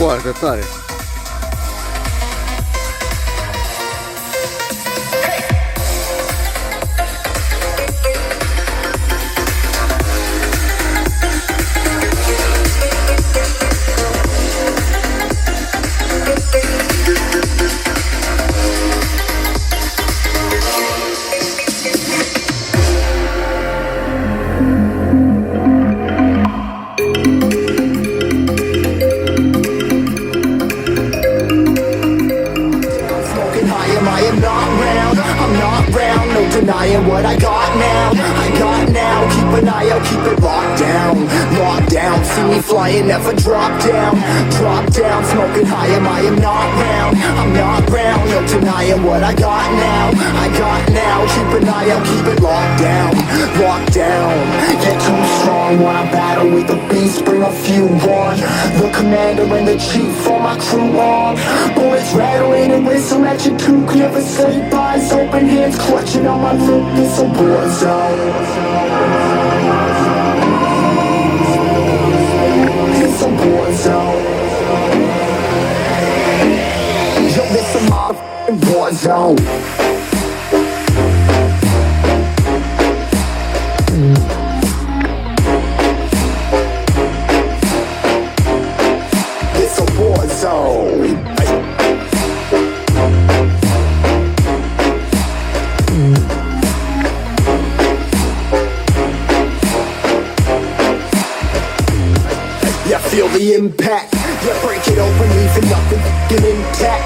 Guarda, pare. Denying what I got now, keep an eye out, keep it locked down, see me flying, never drop down, smoking high, I am not round, no denying what I got now, keep an eye out, keep it locked down, get too strong when I battle with the beast, bring a few on, the commander and the chief, all my crew on, bullets rattling and whistle at your toque, never sleep, eyes open, hands clutching on my look, it's a war zone. It's a war zone. Yo, this a motherfucking war zone. It's a war zone. Feel the impact, yeah, break it open, leaving nothing intact.